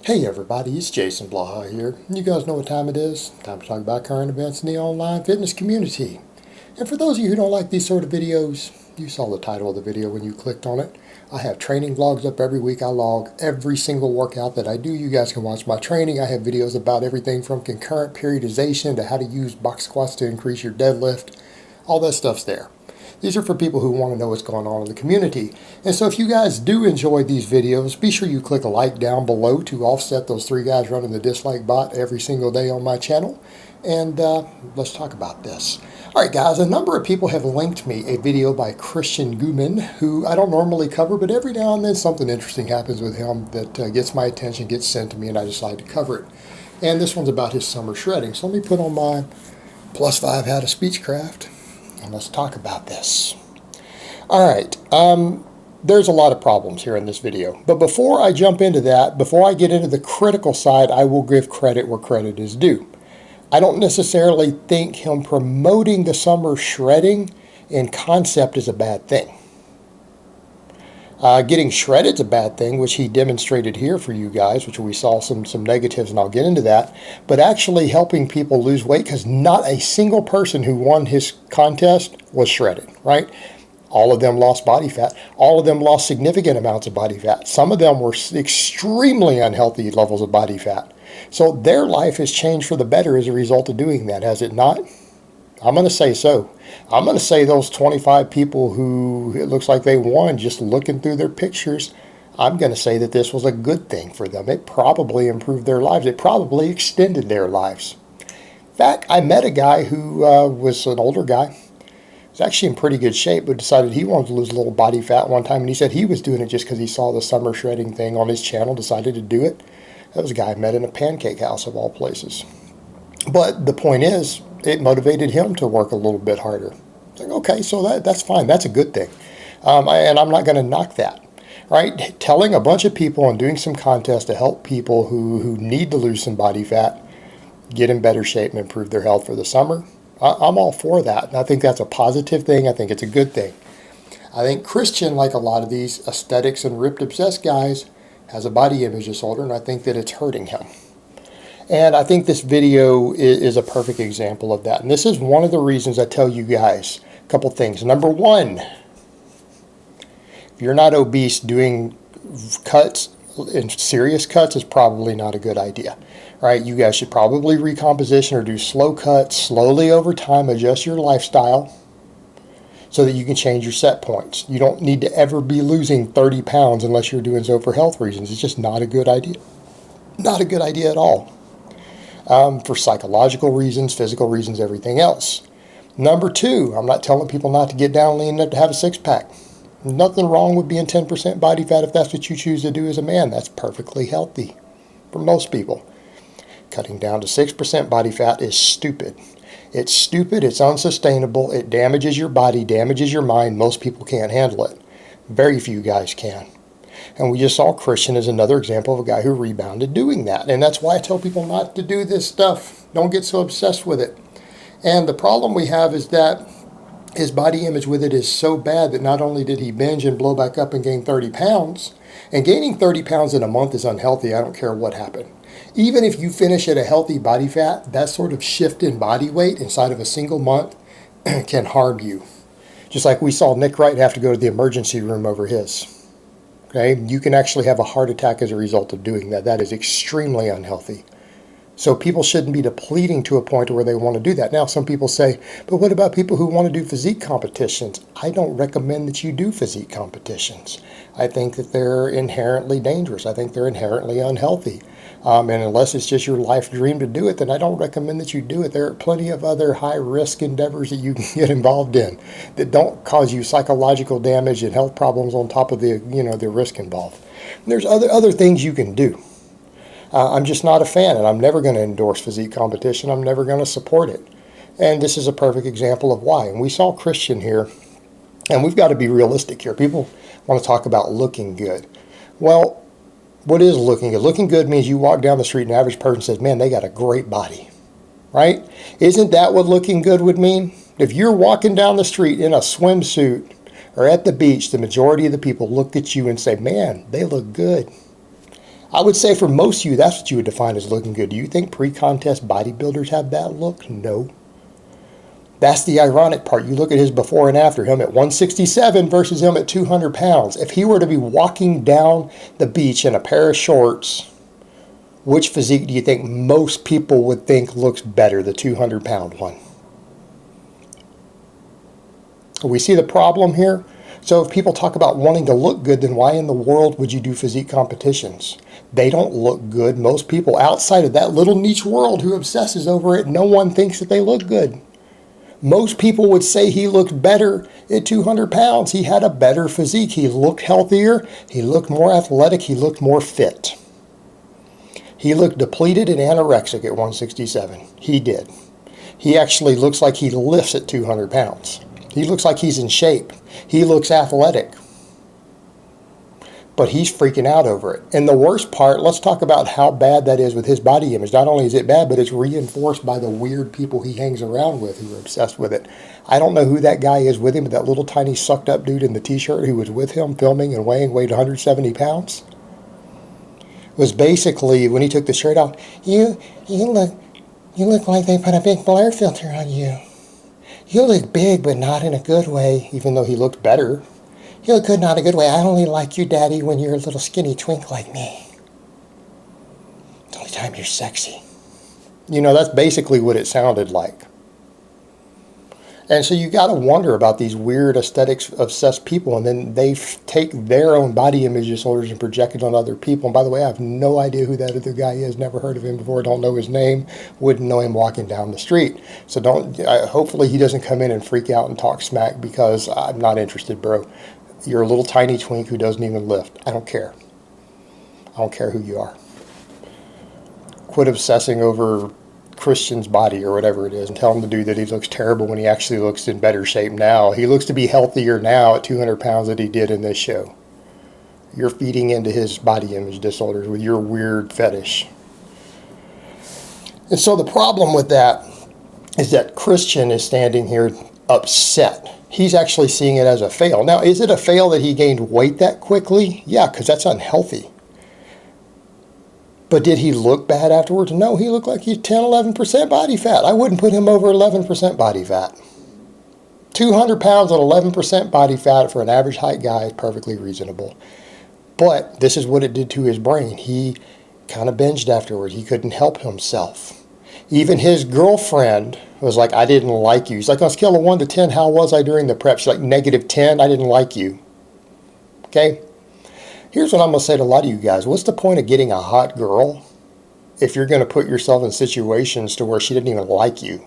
Hey everybody, it's Jason Blaha here. You guys know what time it is. Time to talk about current events in the online fitness community. And for those of you who don't like these sort of videos, you saw the title of the video when you clicked on it. I have training vlogs up every week. I log every single workout that I do. You guys can watch my training. I have videos about everything from concurrent periodization to how to use box squats to increase your deadlift. All that stuff's there. These are for people who want to know what's going on in the community. And so if you guys do enjoy these videos, be sure you click a like down below to offset those three guys running the dislike bot every single day on my channel. And let's talk about this. All right, guys, a number of people have linked me a video by Christian Guzman, who I don't normally cover, but every now and then something interesting happens with him that gets my attention, gets sent to me, and I decide to cover it. And this one's about his summer shredding. So let me put on my +5 hat of Speechcraft. And let's talk about this. All right, there's a lot of problems here in this video. But before I jump into that, before I get into the critical side, I will give credit where credit is due. I don't necessarily think him promoting the summer shredding in concept is a bad thing. Getting shredded is a bad thing, which he demonstrated here for you guys, which we saw some negatives, and I'll get into that. But actually helping people lose weight, because not a single person who won his contest was shredded, right? All of them lost body fat. All of them lost significant amounts of body fat. Some of them were extremely unhealthy levels of body fat. So their life has changed for the better as a result of doing that, has it not? I'm going to say so. I'm going to say those 25 people who it looks like they won, just looking through their pictures, I'm going to say that this was a good thing for them. It probably improved their lives. It probably extended their lives. In fact, I met a guy who was an older guy. He was actually in pretty good shape, but decided he wanted to lose a little body fat one time. And he said he was doing it just because he saw the summer shredding thing on his channel, decided to do it. That was a guy I met in a pancake house of all places. But the point is, it motivated him to work a little bit harder. It's like, okay, so that's fine. That's a good thing. And I'm not going to knock that, right? Telling a bunch of people and doing some contests to help people who need to lose some body fat get in better shape and improve their health for the summer, I'm all for that. And I think that's a positive thing. I think it's a good thing. I think Christian, like a lot of these aesthetics and ripped obsessed guys, has a body image disorder, and I think that it's hurting him. And I think this video is a perfect example of that. And this is one of the reasons I tell you guys a couple things. Number one, if you're not obese, doing cuts and serious cuts is probably not a good idea. Right? You guys should probably recomposition or do slow cuts, slowly over time, adjust your lifestyle so that you can change your set points. You don't need to ever be losing 30 pounds unless you're doing so for health reasons. It's just not a good idea. Not a good idea at all. For psychological reasons, physical reasons, everything else. Number two, I'm not telling people not to get down lean enough to have a six-pack. Nothing wrong with being 10% body fat if that's what you choose to do as a man. That's perfectly healthy for most people. Cutting down to 6% body fat is stupid. It's stupid, it's unsustainable, it damages your body, damages your mind. Most people can't handle it. Very few guys can. And we just saw Christian as another example of a guy who rebounded doing that. And that's why I tell people not to do this stuff. Don't get so obsessed with it. And the problem we have is that his body image with it is so bad that not only did he binge and blow back up and gain 30 pounds, and gaining 30 pounds in a month is unhealthy. I don't care what happened. Even if you finish at a healthy body fat, that sort of shift in body weight inside of a single month can harm you. Just like we saw Nick Wright have to go to the emergency room over his. Okay, you can actually have a heart attack as a result of doing that. That is extremely unhealthy. So people shouldn't be depleting to a point where they want to do that. Now, some people say, but what about people who want to do physique competitions? I don't recommend that you do physique competitions. I think that they're inherently dangerous. I think they're inherently unhealthy. And unless it's just your life dream to do it, then I don't recommend that you do it. There are plenty of other high-risk endeavors that you can get involved in that don't cause you psychological damage and health problems on top of the risk involved. And there's other things you can do. I'm just not a fan, and I'm never going to endorse physique competition. I'm never going to support it. And this is a perfect example of why. And we saw Christian here, and we've got to be realistic here. People want to talk about looking good. Well, what is looking good? Looking good means you walk down the street and an average person says, man, they got a great body, right? Isn't that what looking good would mean? If you're walking down the street in a swimsuit or at the beach, the majority of the people look at you and say, man, they look good. I would say for most of you, that's what you would define as looking good. Do you think pre-contest bodybuilders have that look? No. That's the ironic part. You look at his before and after, him at 167 versus him at 200 pounds. If he were to be walking down the beach in a pair of shorts, which physique do you think most people would think looks better, the 200-pound one? We see the problem here. So if people talk about wanting to look good, then why in the world would you do physique competitions? They don't look good. Most people outside of that little niche world who obsesses over it, no one thinks that they look good. Most people would say he looked better at 200 pounds. He had a better physique. He looked healthier. He looked more athletic. He looked more fit. He looked depleted and anorexic at 167. He did. He actually looks like he lifts at 200 pounds. He looks like he's in shape. He looks athletic. But he's freaking out over it. And the worst part, let's talk about how bad that is with his body image. Not only is it bad, but it's reinforced by the weird people he hangs around with who are obsessed with it. I don't know who that guy is with him, but that little tiny sucked up dude in the t-shirt who was with him filming and weighed 170 pounds. Was basically, when he took the shirt off, you look like they put a big blur filter on you. You look big, but not in a good way, even though he looked better. You look good, not in a good way. I only like you, Daddy, when you're a little skinny twink like me. It's the only time you're sexy. You know, that's basically what it sounded like. And so you got to wonder about these weird aesthetics-obsessed people, and then they take their own body image disorders and project it on other people. And by the way, I have no idea who that other guy is. Never heard of him before. Don't know his name. Wouldn't know him walking down the street. So hopefully he doesn't come in and freak out and talk smack, because I'm not interested, bro. You're a little tiny twink who doesn't even lift. I don't care. I don't care who you are. Quit obsessing over Christian's body or whatever it is and tell him to do that he looks terrible when he actually looks in better shape now. He looks to be healthier now at 200 pounds than he did in this show. You're feeding into his body image disorders with your weird fetish. And so the problem with that is that Christian is standing here upset. He's actually seeing it as a fail. Now, is it a fail that he gained weight that quickly? Yeah, because that's unhealthy. But did he look bad afterwards? No, he looked like he's 10, 11% body fat. I wouldn't put him over 11% body fat. 200 pounds on 11% body fat for an average height guy is perfectly reasonable. But this is what it did to his brain. He kind of binged afterwards. He couldn't help himself. Even his girlfriend was like, I didn't like you. He's like, on a scale of 1 to 10, how was I during the prep? She's like, -10, I didn't like you. Okay? Here's what I'm going to say to a lot of you guys. What's the point of getting a hot girl if you're going to put yourself in situations to where she didn't even like you?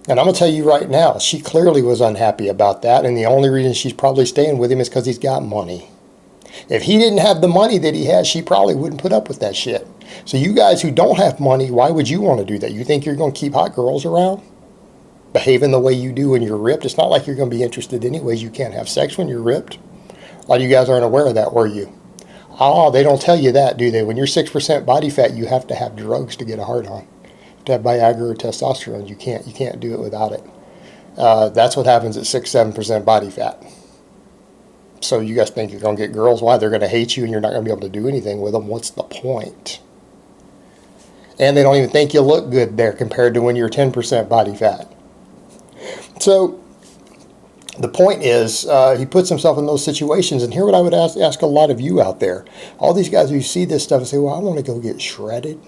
And I'm going to tell you right now, she clearly was unhappy about that, and the only reason she's probably staying with him is because he's got money. If he didn't have the money that he has, she probably wouldn't put up with that shit. So you guys who don't have money, why would you want to do that? You think you're going to keep hot girls around? Behaving the way you do when you're ripped? It's not like you're going to be interested anyways. You can't have sex when you're ripped. A lot of you guys aren't aware of that, were you? Oh, they don't tell you that, do they? When you're 6% body fat, you have to have drugs to get a hard on. To have Viagra or testosterone, you can't do it without it. That's what happens at 6-7% body fat. So you guys think you're going to get girls? Why? They're going to hate you and you're not going to be able to do anything with them. What's the point? And they don't even think you look good there compared to when you're 10% body fat. So the point is, he puts himself in those situations. And here what I would ask a lot of you out there. All these guys who see this stuff and say, well, I want to go get shredded.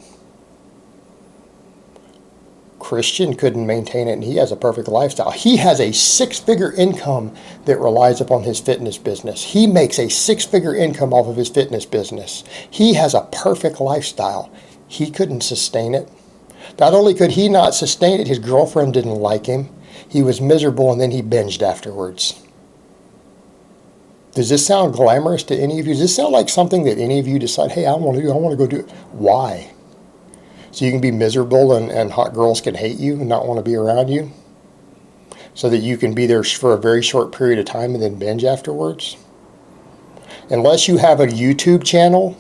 Christian couldn't maintain it, and he has a perfect lifestyle. He has a 6-figure income that relies upon his fitness business. He makes a 6-figure income off of his fitness business. He has a perfect lifestyle. He couldn't sustain it. Not only could he not sustain it, his girlfriend didn't like him. He was miserable, and then he binged afterwards. Does this sound glamorous to any of you? Does this sound like something that any of you decide, hey, I want to do, I want to go do it? Why? So you can be miserable and hot girls can hate you and not want to be around you? So that you can be there for a very short period of time and then binge afterwards? Unless you have a YouTube channel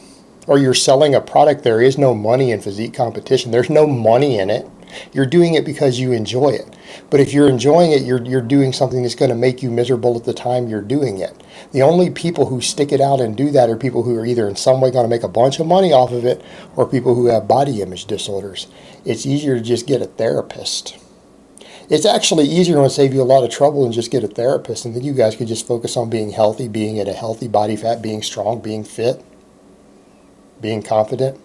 or you're selling a product, there is no money in physique competition. There's no money in it. You're doing it because you enjoy it. But if you're enjoying it, you're doing something that's going to make you miserable at the time you're doing it. The only people who stick it out and do that are people who are either in some way going to make a bunch of money off of it, or people who have body image disorders. It's easier to just get a therapist. It's actually easier and save you a lot of trouble and just get a therapist, and then you guys could just focus on being healthy, being at a healthy body fat, being strong, being fit, being confident.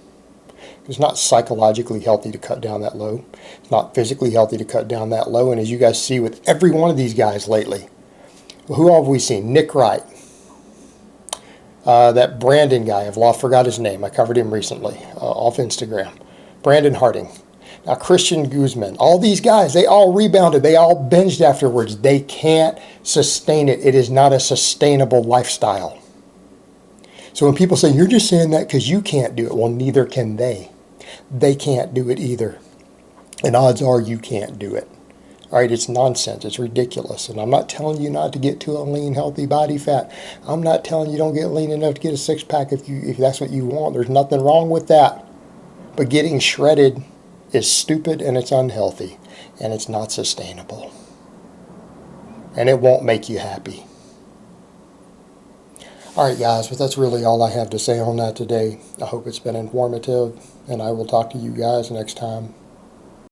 It's not psychologically healthy to cut down that low. It's not physically healthy to cut down that low. And as you guys see with every one of these guys lately, who have we seen? Nick Wright. That Brandon guy, forgot his name. I covered him recently off Instagram. Brandon Harding. Now Christian Guzman. All these guys, they all rebounded. They all binged afterwards. They can't sustain it. It is not a sustainable lifestyle. So when people say, you're just saying that because you can't do it, well, neither can they. They can't do it either. And odds are you can't do it. All right, it's nonsense. It's ridiculous. And I'm not telling you not to get to a lean, healthy body fat. I'm not telling you don't get lean enough to get a six-pack if that's what you want. There's nothing wrong with that. But getting shredded is stupid and it's unhealthy. And it's not sustainable. And it won't make you happy. All right, guys, but that's really all I have to say on that today. I hope it's been informative, and I will talk to you guys next time.